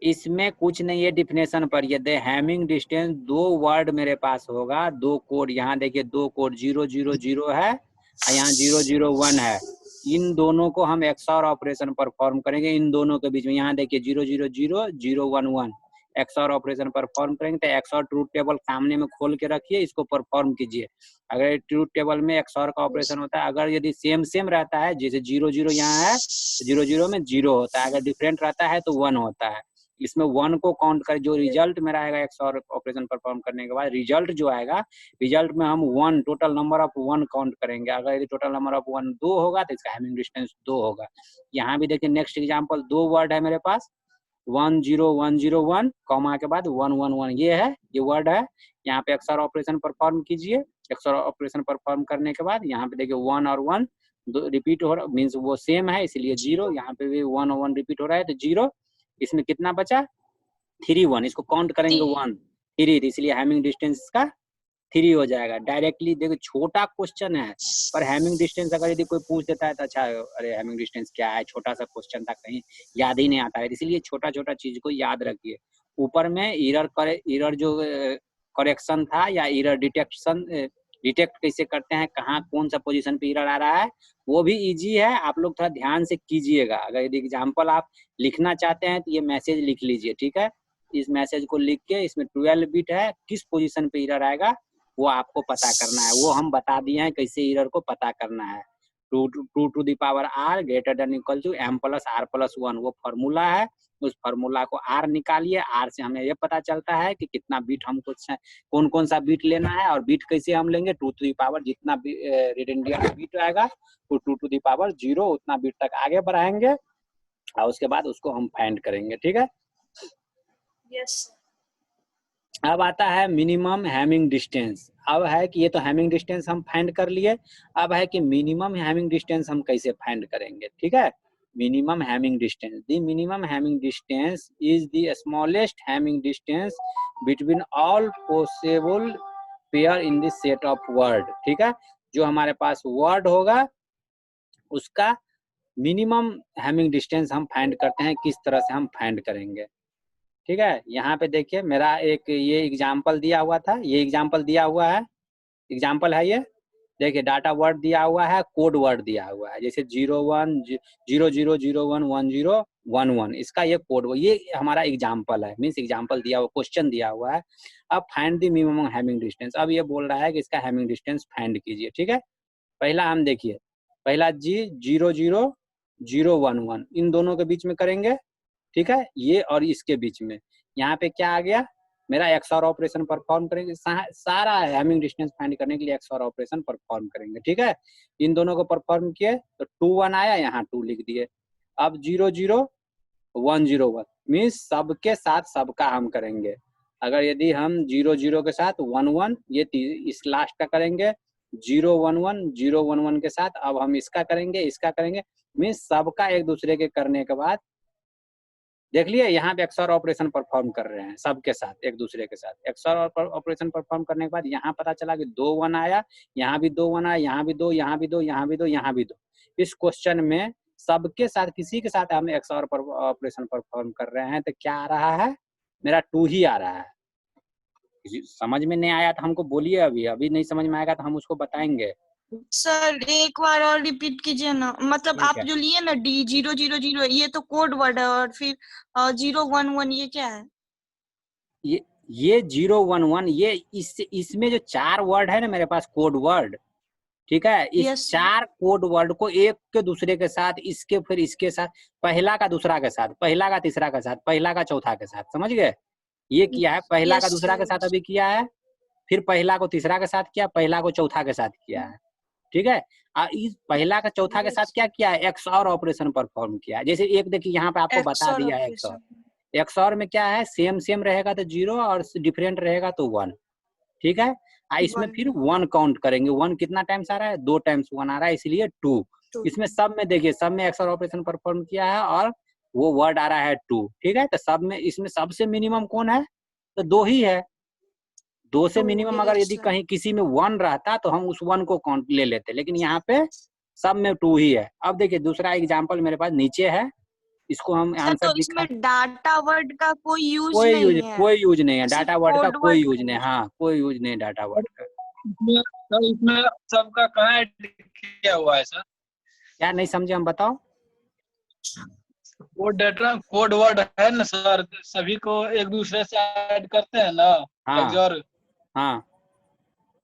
इसमें कुछ नहीं है डिफिनेशन पर, ये दे हैमिंग डिस्टेंस 2 वर्ड मेरे पास होगा, 2 कोड, यहाँ देखिए 2 कोड 000 है और यहाँ 001 है। इन दोनों को हम एक्सओर ऑपरेशन परफॉर्म करेंगे, इन दोनों के बीच में यहाँ देखिए 000 011 एक्सओर ऑपरेशन परफॉर्म करेंगे। तो एक्सओर ट्रूथ टेबल सामने में खोल के रखिए, इसको परफॉर्म कीजिए। अगर ट्रूथ टेबल में एक्सओर का ऑपरेशन होता है, अगर यदि सेम रहता है, जैसे 00 यहाँ है तो 00 में 0 होता है, अगर डिफरेंट रहता है तो 1 होता है। इसमें 1 को काउंट कर, जो रिजल्ट मेरा आएगा एक्सओर ऑपरेशन परफॉर्म करने के बाद रिजल्ट जो आएगा, रिजल्ट में हम 1 टोटल नंबर ऑफ 1 काउंट करेंगे। अगर यदि टोटल नंबर ऑफ 1 2 होगा तो इसका हैमिंग डिस्टेंस 2 होगा। यहाँ भी देखिए नेक्स्ट एग्जांपल, 2 वर्ड है मेरे पास 10101 कॉमा के बाद 111, ये है, ये वर्ड है। यहाँ पे एक्सओर ऑपरेशन परफॉर्म कीजिए। एक्सओर ऑपरेशन परफॉर्म करने के बाद यहाँ पे देखिए 1 और 1 रिपीट हो रहा, मीन्स वो सेम है इसलिए 0। यहाँ पे भी 1 और 1 रिपीट हो रहा है तो 0। इसमें कितना बचा, 3 1, इसको काउंट करेंगे 1 3, इसलिए हैमिंग डिस्टेंस इसका 3 हो जाएगा। डायरेक्टली देखो छोटा क्वेश्चन है पर हैमिंग डिस्टेंस अगर यदि कोई पूछ देता है तो अच्छा, अरे हैमिंग डिस्टेंस क्या है, छोटा सा क्वेश्चन था, कहीं याद ही नहीं आता है, इसलिए छोटा छोटा चीज को याद रखिए। ऊपर में एरर जो करेक्शन था या एरर डिटेक्ट कैसे करते हैं, कहाँ कौन सा पोजीशन पे एरर आ रहा है, वो भी इजी है, आप लोग थोड़ा ध्यान से कीजिएगा। अगर यदि एग्जाम्पल आप लिखना चाहते हैं तो ये मैसेज लिख लीजिए, ठीक है। इस मैसेज को लिख के, इसमें 12 बिट है, किस पोजीशन पे एरर आएगा वो आपको पता करना है। वो हम बता दिए हैं कैसे एरर को पता करना है। 2 to the power r greater than equal to m plus r plus 1, वो फॉर्मूला है। उस फॉर्मूला को r निकालिए, r से हमें ये पता चलता है कि कितना बीट हमको, कौन कौन सा बीट लेना है। और बीट कैसे हम लेंगे, 2 टू द पावर जितना रिडंडेंट बीट आएगा वो 2 टू द पावर 0 उतना बीट तक आगे बढ़ाएंगे और उसके बाद उसको हम फाइंड करेंगे, ठीक है। यस। अब आता है मिनिमम हैमिंग डिस्टेंस। अब है कि ये तो हैमिंग डिस्टेंस हम फाइंड कर लिए, अब है कि मिनिमम हैमिंग डिस्टेंस हम कैसे फाइंड करेंगे, ठीक है। minimum having distance. The minimum having distance is the smallest having distance between all possible pair in the set of word. ठीक है, जो हमारे पास word होगा उसका मिनिमम हैमिंग डिस्टेंस हम फाइंड करते हैं। किस तरह से हम फाइंड करेंगे, ठीक है। यहाँ पे देखिए मेरा एक ये एग्जाम्पल दिया हुआ था, ये एग्जाम्पल दिया हुआ है, एग्जाम्पल है ये देखिए, डाटा वर्ड दिया हुआ है, कोड वर्ड दिया हुआ है, जैसे 0100011011, इसका ये कोड, ये हमारा एग्जाम्पल है, मीन्स एग्जाम्पल दिया हुआ, क्वेश्चन दिया हुआ है। अब find the minimum Hamming distance, अब ये बोल रहा है कि इसका हैमिंग डिस्टेंस फाइंड कीजिए, ठीक है। पहला हम देखिए, पहला जी 00011, इन दोनों के बीच में करेंगे, ठीक है, ये और इसके बीच में। यहाँ पे क्या आ गया, मेरा XOR ऑपरेशन परफॉर्म करेंगे, सारा हैमिंग डिस्टेंस फाइंड करने के लिए XOR ऑपरेशन परफॉर्म करेंगे, ठीक है। इन दोनों को परफॉर्म किए तो 2 1 आया, यहाँ 2 लिख दिए। अब 00101 मीन्स सबके साथ सबका हम करेंगे। अगर यदि हम 00 के साथ 11, ये इस लास्ट का करेंगे, 011 के साथ अब हम इसका करेंगे, मीन्स सबका एक दूसरे के करने के बाद देख लिए यहाँ पे XOR ऑपरेशन परफॉर्म कर रहे हैं सबके साथ, एक दूसरे के साथ XOR ऑपरेशन परफॉर्म करने के बाद यहाँ पता चला कि 2 1 आया, यहाँ भी 2 1 आया, यहाँ भी 2, यहाँ भी 2, यहाँ भी 2, यहाँ भी 2। इस क्वेश्चन में सबके साथ किसी के साथ हम XOR ऑपरेशन परफॉर्म कर रहे हैं, तो क्या आ रहा है, मेरा 2 ही आ रहा है। समझ में नहीं आया तो हमको बोलिए, अभी नहीं समझ में आएगा तो हम उसको बताएंगे। सर एक बार और रिपीट कीजिए ना, मतलब आप जो लिए ना D000, ये तो कोड वर्ड है, और फिर 011 ये क्या है? ये 011, ये इसमें जो 4 वर्ड है ना मेरे पास कोड वर्ड, ठीक है, इस 4 कोड वर्ड को एक के दूसरे के साथ, इसके फिर इसके साथ, पहला का दूसरा के साथ, पहला का तीसरा के साथ, पहला का चौथा के साथ, समझ गए, ये किया है। पहला का दूसरा के साथ अभी किया है, फिर पहला को तीसरा के साथ किया, पहला को चौथा के साथ किया है, ठीक है। इस पहला का चौथा के साथ क्या किया है, XOR ऑपरेशन परफॉर्म किया है। जैसे एक देखिए यहाँ पे आपको बता दिया है XOR में क्या है, सेम रहेगा तो 0 और डिफरेंट रहेगा तो 1, ठीक है। इसमें फिर 1 काउंट करेंगे, 1 कितना टाइम्स आ रहा है, 2 टाइम्स 1 आ रहा है, इसलिए 2। इसमें सब में देखिए, सब में XOR ऑपरेशन परफॉर्म किया है और वो वर्ड आ रहा है 2, ठीक है। तो सब में इसमें सबसे मिनिमम कौन है, तो 2 ही है। 2 से मिनिमम अगर यदि कहीं किसी में 1 रहता तो हम उस 1 को काउंट ले लेते, लेकिन यहाँ पे सब में 2 ही है। अब देखिए दूसरा एग्जांपल मेरे पास नीचे है, इसको हम आंसर तो इसमें डाटा वर्ड का कोई यूज नहीं है, कोई यूज नहीं है, डाटा वर्ड का कोई यूज नहीं, हाँ कोई यूज नहीं डाटा वर्ड का। इसमें सबका कहाँ ऐड किया हुआ है सर? क्या नहीं समझे, हम बताओ। वो डाटा कोड वर्ड है ना सर, सभी को एक दूसरे से ऐड करते हैं ना, हाँ हाँ,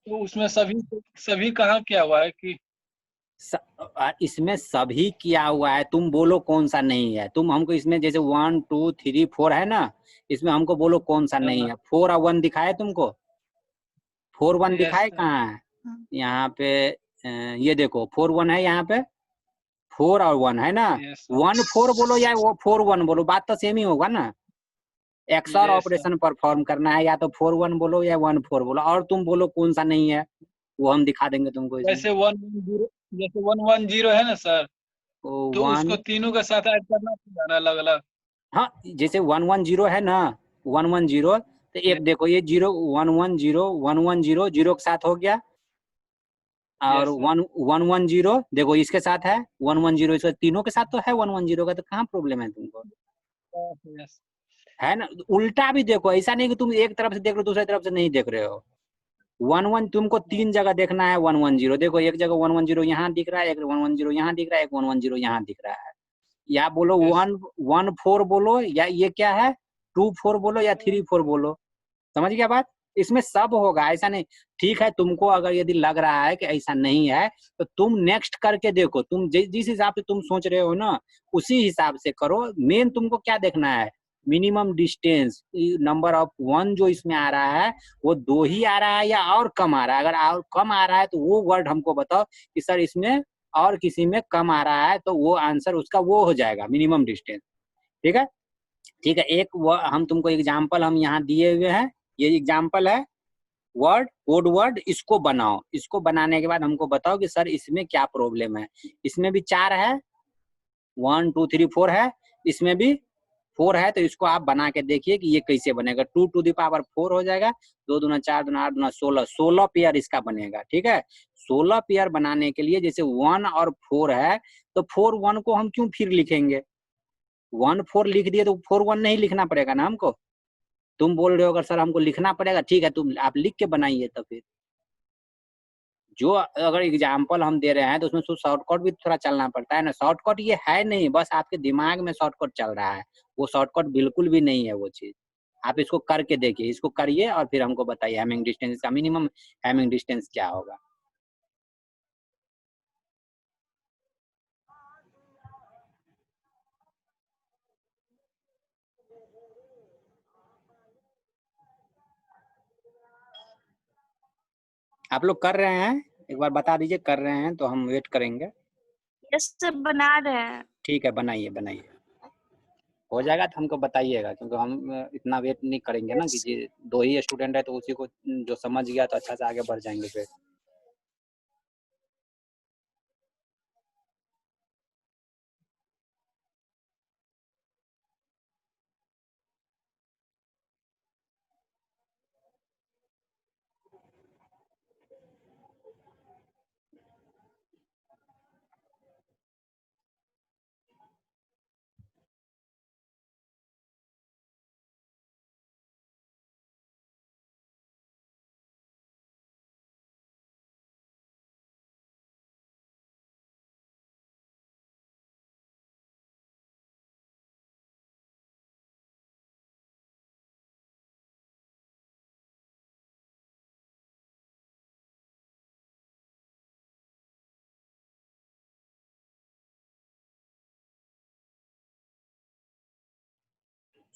तो उसमें सभी कहाँ किया हुआ है कि इसमें सभी किया हुआ है, तुम बोलो कौन सा नहीं है। तुम हमको इसमें जैसे 1 2 3 4 है ना, इसमें हमको बोलो कौन सा नहीं है। 4 और 1 दिखाए तुमको, 4 1 दिखाए कहाँ है, यहाँ पे ये देखो 4 1 है, यहाँ पे 4 और 1 है ना। 1 4 बोलो या वो 4 1 बोलो, बात तो सेम ही होगा ना। XOR ऑपरेशन परफॉर्म करना है, या तो 4 1 बोलो या 1 4 बोलो, और तुम बोलो कौन सा नहीं है, वो हम दिखा देंगे तुमको। जैसे 110 है ना सर, तो उसको तीनों के साथ ऐड करना है अलग अलग। हाँ, जैसे 110 है ना, 110, तो एक देखो ये 110 0 के साथ हो गया, और 110 देखो इसके साथ है, 110 इसके तीनों के साथ तो है 110 का, तो कहाँ प्रॉब्लम है तुमको, है ना। उल्टा भी देखो, ऐसा नहीं कि तुम एक तरफ से देख रहे हो दूसरी तरफ से नहीं देख रहे हो। 1 तुमको 3 जगह देखना है 110, देखो एक जगह 110 यहाँ दिख रहा है, एक 110 यहाँ दिख रहा है, एक 110 यहाँ दिख रहा है। या बोलो 1 1 4 बोलो, या ये क्या है 2 4 बोलो, या 3 4 बोलो, समझ गया बात। इसमें सब होगा, ऐसा नहीं। ठीक है, तुमको अगर यदि लग रहा है कि ऐसा नहीं है तो तुम नेक्स्ट करके देखो, तुम जिस हिसाब से तुम सोच रहे हो ना उसी हिसाब से करो। मेन तुमको क्या देखना है, मिनिमम डिस्टेंस, नंबर ऑफ 1 जो इसमें आ रहा है वो 2 ही आ रहा है या और कम आ रहा है। अगर और कम आ रहा है तो वो वर्ड हमको बताओ कि सर इसमें और किसी में कम आ रहा है, तो वो आंसर उसका वो हो जाएगा मिनिमम डिस्टेंस, ठीक है। ठीक है, एक हम तुमको एग्जाम्पल हम यहाँ दिए हुए हैं, ये एग्जाम्पल है वर्ड कोड वर्ड, इसको बनाओ। इसको बनाने के बाद हमको बताओ कि सर इसमें क्या प्रॉब्लम है। इसमें भी 4 है, 1 2 3 4 है, इसमें भी 4 है, तो इसको आप बना के देखिए कि ये कैसे बनेगा। 2 टू द पावर 4 हो जाएगा, 2 दूना 4 दूना 8 दूना 16, 16 पेयर इसका बनेगा। ठीक है, 16 पेयर बनाने के लिए जैसे 1 और 4 है, तो 4 1 को हम क्यों फिर लिखेंगे? 1 4 लिख दिए तो 4 1 नहीं लिखना पड़ेगा ना हमको। तुम बोल रहे हो अगर सर हमको लिखना पड़ेगा, ठीक है, तुम आप लिख के बनाइए। तो फिर जो अगर एग्जाम्पल हम दे रहे हैं तो उसमें शॉर्टकट भी थोड़ा चलना पड़ता है ना। शॉर्टकट ये है नहीं, बस आपके दिमाग में शॉर्टकट चल रहा है, वो शॉर्टकट बिल्कुल भी नहीं है वो चीज। आप इसको करके देखिए, इसको करिए और फिर हमको बताइए हैमिंग डिस्टेंस का मिनिमम हैमिंग डिस्टेंस क्या होगा। आप लोग कर रहे हैं, एक बार बता दीजिए कर रहे हैं तो हम वेट करेंगे। यस सर, बना रहे हैं। ठीक है, बनाइए बनाइए, हो जाएगा तो हमको बताइएगा, क्योंकि हम इतना वेट नहीं करेंगे ना कि जी 2 ही स्टूडेंट है तो उसी को जो समझ गया तो अच्छा से आगे बढ़ जाएंगे फिर।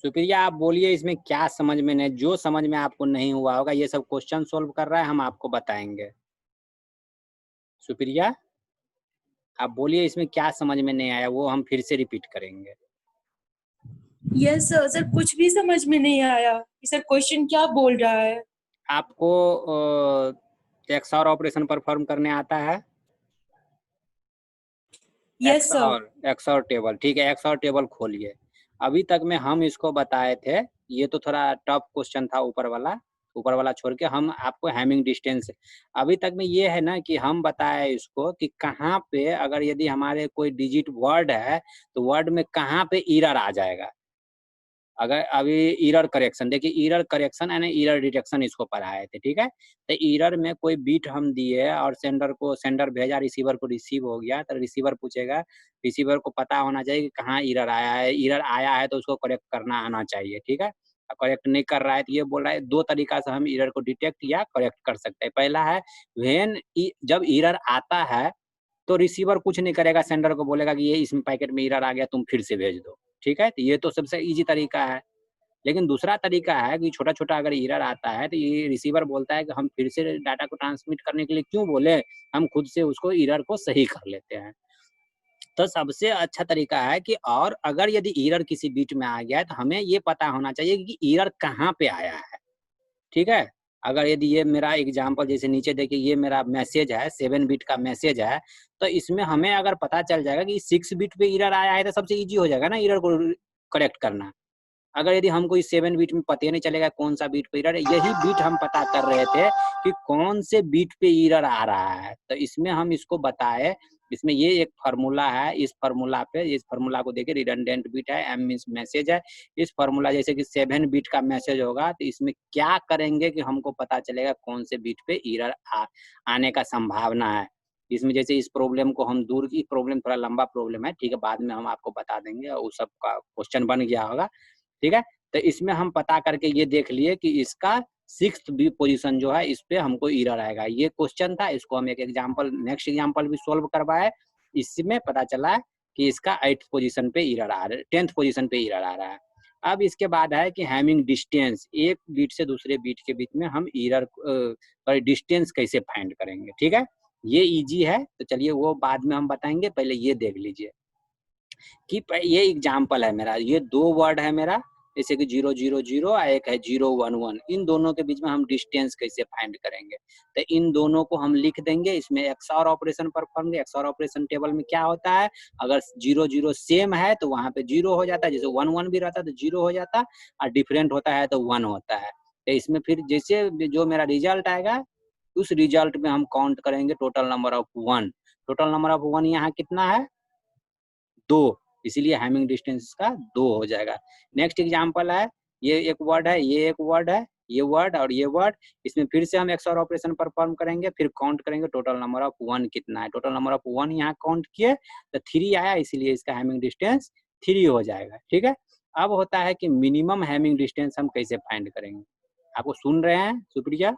सुप्रिया आप बोलिए इसमें क्या समझ में नहीं, जो समझ में आपको नहीं हुआ होगा, ये सब क्वेश्चन सोल्व कर रहा है, हम आपको बताएंगे। सुप्रिया आप बोलिए इसमें क्या समझ में नहीं आया, वो हम फिर से रिपीट करेंगे। यस सर, सर कुछ भी समझ में नहीं आया कि सर क्वेश्चन क्या बोल रहा है। आपको एक्सऑर ऑपरेशन परफॉर्म करने आता है? Yes sir. एक्सऑर टेबल, ठीक है, एक्सऑर टेबल खोलिए। अभी तक में हम इसको बताए थे, ये तो थोड़ा टफ क्वेश्चन था ऊपर वाला छोड़ के, हम आपको हैमिंग डिस्टेंस, अभी तक में ये है ना कि हम बताए इसको कि कहाँ पे अगर यदि हमारे कोई डिजिट वर्ड है तो वर्ड में कहाँ पे एरर आ जाएगा। अगर अभी एरर करेक्शन देखिए, एरर करेक्शन यानी एरर डिटेक्शन इसको पढ़ाए थे। ठीक है, तो एरर में कोई बीट हम दिए और सेंडर भेजा, रिसीवर को रिसीव हो गया, तो रिसीवर पूछेगा, रिसीवर को पता होना चाहिए कि कहाँ एरर आया है। एरर आया है तो उसको करेक्ट करना आना चाहिए। ठीक है, करेक्ट नहीं कर रहा है तो ये बोल रहा है, 2 तरीका से हम एरर को डिटेक्ट या करेक्ट कर सकते हैं। पहला है व्हेन, जब एरर आता है तो रिसीवर कुछ नहीं करेगा, सेंडर को बोलेगा कि ये इसमें पैकेट में एरर आ गया, तुम फिर से भेज दो। ठीक है, तो ये तो सबसे इजी तरीका है। लेकिन दूसरा तरीका है कि छोटा-छोटा अगर एरर आता है तो ये रिसीवर बोलता है कि हम फिर से डाटा को ट्रांसमिट करने के लिए क्यों बोले, हम खुद से उसको एरर को सही कर लेते हैं। तो सबसे अच्छा तरीका है कि, और अगर यदि एरर किसी बीट में आ गया है तो हमें ये पता होना चाहिए कि एरर कहाँ पे आया है। ठीक है, अगर यदि ये मेरा एग्जाम्पल जैसे नीचे देखिए, ये मेरा मैसेज है, 7 बिट का मैसेज है, तो इसमें हमें अगर पता चल जाएगा कि 6 बिट पे एरर आया है तो सबसे इजी हो जाएगा ना एरर को करेक्ट करना। अगर यदि हमको इस 7 बिट में पता नहीं चलेगा कौन सा बीट पे एरर है, यही बीट हम पता कर रहे थे कि कौन से बीट पे एरर आ रहा है, तो इसमें हम इसको बताए। इसमें ये एक फार्मूला है, इस फार्मूला को देखिए, रिडंडेंट बीट है, एम मींस मैसेज है। इस फार्मूला जैसे कि 7 बिट का मैसेज होगा तो इसमें क्या करेंगे कि हमको पता चलेगा कौन से बीट पे एरर आने का संभावना है। इसमें जैसे इस प्रॉब्लम को हम दूर की, प्रॉब्लम थोड़ा लंबा प्रॉब्लम है, ठीक है, बाद में हम आपको बता देंगे, और उस सब का क्वेश्चन बन गया होगा। ठीक है, तो इसमें हम पता करके ये देख लिए कि इसका 6th बी पोजीशन जो है, इस पे हमको एरर आएगा। ये क्वेश्चन था, इसको हम एक एग्जांपल, नेक्स्ट एग्जांपल भी सोल्व करवाए, इसमें पता चला कि इसका 8th पोजीशन पे एरर आ रहा है, 10th पोजीशन पे एरर आ रहा है। अब इसके बाद है कि हैमिंग डिस्टेंस, एक बीट से दूसरे बीट के बीच में हम एरर पर डिस्टेंस कैसे फाइंड करेंगे। ठीक है, ये इजी है, तो चलिए वो बाद में हम बताएंगे, पहले ये देख लीजिए कि ये एग्जाम्पल है मेरा, ये 2 वर्ड है मेरा, जैसे कि 000 और एक है 011, इन दोनों के बीच में हम डिस्टेंस कैसे फाइंड करेंगे? तो इन दोनों को हम लिख देंगे, इसमें XOR ऑपरेशन परफॉर्म करेंगे। XOR ऑपरेशन टेबल में क्या होता है, अगर 0 सेम है तो वहां पे 0 हो जाता है, जैसे 11 भी रहता है तो 0 हो जाता है, और डिफरेंट होता है तो 1 होता है। तो इसमें फिर जैसे जो मेरा रिजल्ट आएगा उस रिजल्ट में हम काउंट करेंगे total number of 1। Total number of 1 यहाँ कितना है, 2, इसीलिए हैमिंग डिस्टेंस का 2 हो जाएगा। नेक्स्ट एग्जांपल है, ये एक वर्ड है, ये एक वर्ड है, ये वर्ड और ये वर्ड, इसमें फिर से हम XOR ऑपरेशन परफॉर्म करेंगे, फिर काउंट करेंगे टोटल नंबर ऑफ 1 कितना है। टोटल नंबर ऑफ 1 यहाँ काउंट किए तो 3 आया, इसीलिए इसका हैमिंग डिस्टेंस 3 हो जाएगा। ठीक है, अब होता है कि मिनिमम हैमिंग डिस्टेंस हम कैसे फाइंड करेंगे? आपको सुन रहे हैं सुप्रिया?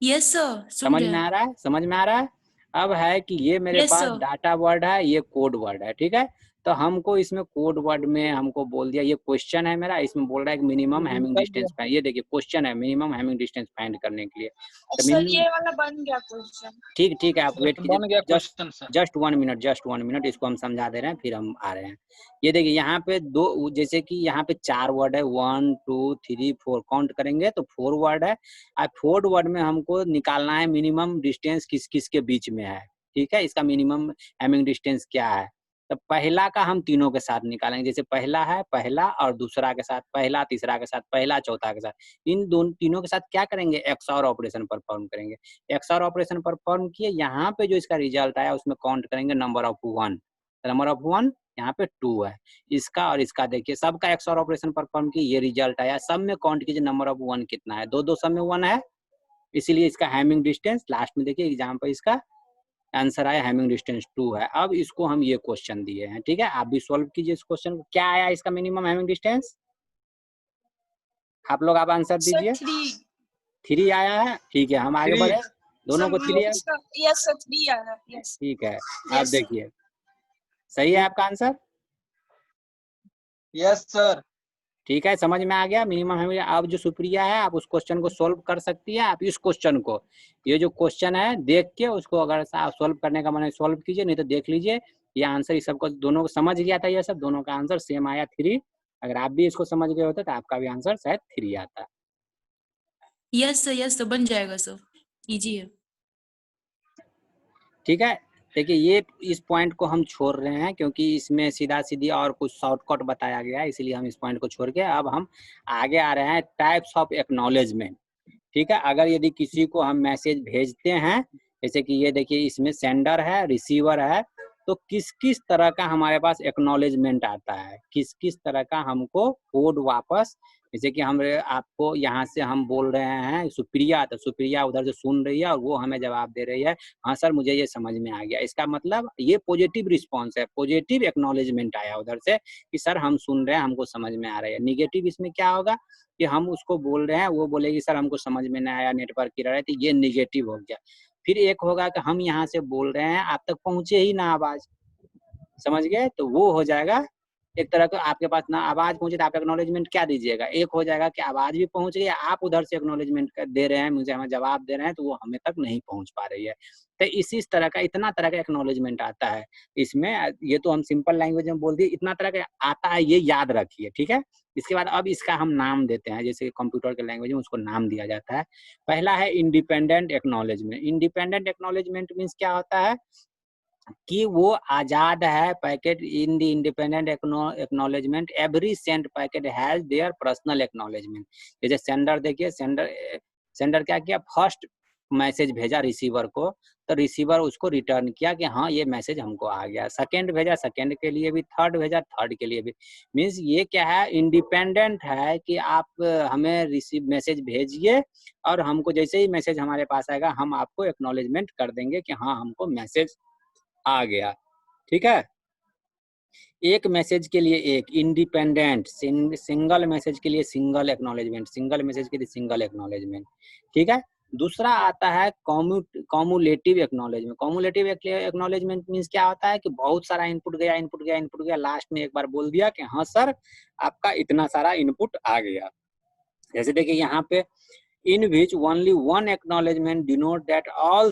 यस सर, समझ में आ रहा है? समझ में आ रहा है? अब है कि ये मेरे Yes, पास sir. डाटा वर्ड है, ये कोड वर्ड है। ठीक है, तो हमको इसमें कोड वर्ड में हमको बोल दिया, ये क्वेश्चन है मेरा, इसमें बोल रहा है कि मिनिमम हैमिंग डिस्टेंस फाइंड, ये देखिए क्वेश्चन है मिनिमम हैमिंग डिस्टेंस फाइंड करने के लिए। तो सर ये वाला बन गया क्वेश्चन। ठीक ठीक है, आप वेट बन गया कीजिए, क्वेश्चन सर। जस्ट 1 मिनट, इसको हम समझा दे रहे हैं, फिर हम आ रहे हैं। ये देखिए यहाँ पे दो, जैसे कि यहाँ पे 4 वर्ड है, 1 2 3 4 काउंट करेंगे तो 4 वर्ड है। अब 4 वर्ड में हमको निकालना है मिनिमम डिस्टेंस किस किस के बीच में है। ठीक है, इसका मिनिमम हैमिंग डिस्टेंस क्या है? तो पहला का हम तीनों के साथ निकालेंगे, जैसे पहला है, पहला और दूसरा के साथ, पहला तीसरा के साथ, पहला चौथा के साथ, इन दोनों तीनों के साथ क्या करेंगे, XOR ऑपरेशन परफॉर्म करेंगे। XOR ऑपरेशन परफॉर्म किए, यहाँ पे जो इसका रिजल्ट आया उसमें काउंट करेंगे नंबर ऑफ 1। नंबर ऑफ 1 यहाँ पे 2 है, इसका और इसका देखिए सबका XOR ऑपरेशन परफॉर्म किए, ये रिजल्ट आया, सब में काउंट कीजिए नंबर ऑफ 1 कितना है, दो सब में 1 है, इसीलिए इसका हैमिंग डिस्टेंस लास्ट में देखिए एग्जाम पर इसका आंसर आया हैमिंग डिस्टेंस 2 है। अब इसको हम ये क्वेश्चन दिए हैं, ठीक है, आप भी सॉल्व कीजिए इस क्वेश्चन को। क्या आया इसका मिनिमम हैमिंग डिस्टेंस? आप लोग आप आंसर दीजिए। 3 आया है, ठीक है, हम आगे बढ़े, दोनों को 3 है। यस सर 3 आया, यस। ठीक है, आप देखिए सही है आपका आंसर। Yes sir. ठीक है, समझ में आ गया मिनिमम हैमिंग। अब जो सुप्रिया है आप उस क्वेश्चन को सॉल्व कर सकती है। आप इस क्वेश्चन को, ये जो क्वेश्चन है देख के उसको अगर आप सॉल्व करने का मन है सॉल्व कीजिए, नहीं तो देख लीजिए ये आंसर, इस सबको दोनों को समझ गया था, ये सब दोनों का आंसर सेम आया 3। अगर आप भी इसको समझ गए होते तो आपका भी आंसर शायद 3 आता। यस सर, बन जाएगा सर, कीजिए। ठीक है, देखिए ये इस पॉइंट को हम छोड़ रहे हैं क्योंकि इसमें सीधा सीधी और कुछ शॉर्टकट बताया गया है, इसलिए हम इस पॉइंट को छोड़ के अब हम आगे आ रहे हैं टाइप्स ऑफ एक्नॉलेजमेंट। ठीक है, अगर यदि किसी को हम मैसेज भेजते हैं, जैसे कि ये देखिए इसमें सेंडर है, रिसीवर है, तो किस किस तरह का हमारे पास एक्नॉलेजमेंट आता है, किस किस तरह का हमको कोड वापस, जैसे कि हम आपको यहाँ से हम बोल रहे हैं सुप्रिया, तो सुप्रिया उधर से सुन रही है और वो हमें जवाब दे रही है, हाँ सर मुझे ये समझ में आ गया। इसका मतलब ये पॉजिटिव रिस्पॉन्स है, पॉजिटिव एक्नॉलेजमेंट आया उधर से कि सर हम सुन रहे हैं, हमको समझ में आ रहा है। निगेटिव इसमें क्या होगा कि हम उसको बोल रहे हैं, वो बोलेगी सर हमको समझ में नहीं आया, नेटवर्क की रहा, तो ये निगेटिव हो गया। फिर एक होगा कि हम यहाँ से बोल रहे हैं, आप तक पहुंचे ही ना आवाज, समझ गए, तो वो हो जाएगा एक तरह का, आपके पास ना आवाज पहुंचे तो आप एक्नॉलेजमेंट क्या दीजिएगा। एक हो जाएगा कि आवाज भी पहुंच गई, आप उधर से एक्नॉलेजमेंट दे रहे हैं, मुझे हमें जवाब दे रहे हैं, तो वो हमें तक नहीं पहुंच पा रही है। तो इसी तरह का, इतना तरह का एक्नॉलेजमेंट आता है इसमें। ये तो हम सिंपल लैंग्वेज में बोल दिए, इतना तरह का आता है, ये याद रखिए। ठीक है, इसके बाद अब इसका हम नाम देते हैं, जैसे कंप्यूटर के लैंग्वेज में उसको नाम दिया जाता है। पहला है independent acknowledgement. Independent acknowledgement means क्या होता है कि वो आजाद है, packet in the independent acknowledgement every send packet has their personal acknowledgement. जैसे सेंडर देखिए, सेंडर क्या किया, फर्स्ट मैसेज भेजा रिसीवर को, तो रिसीवर उसको रिटर्न किया कि हाँ ये मैसेज हमको आ गया। सेकंड भेजा, सेकंड के लिए भी, थर्ड भेजा, थर्ड के लिए भी। मीन्स ये क्या है, इंडिपेंडेंट है कि आप हमें रिसीव मैसेज भेजिए और हमको जैसे ही मैसेज हमारे पास आएगा हम आपको एक्नॉलेजमेंट कर देंगे कि हाँ हमको मैसेज आ गया। ठीक है, एक मैसेज के लिए एक इंडिपेंडेंट, सिंगल मैसेज के लिए सिंगल एक्नॉलेजमेंट, सिंगल मैसेज के लिए सिंगल एक्नॉलेजमेंट। ठीक है, दूसरा आता है cumulative acknowledgement. Cumulative acknowledgement means क्या होता है कि बहुत सारा इनपुट गया, इनपुट गया, इनपुट गया, लास्ट में एक बार बोल दिया कि हाँ सर आपका इतना सारा इनपुट आ गया। जैसे देखिए यहाँ पे in which only one acknowledgement denote that all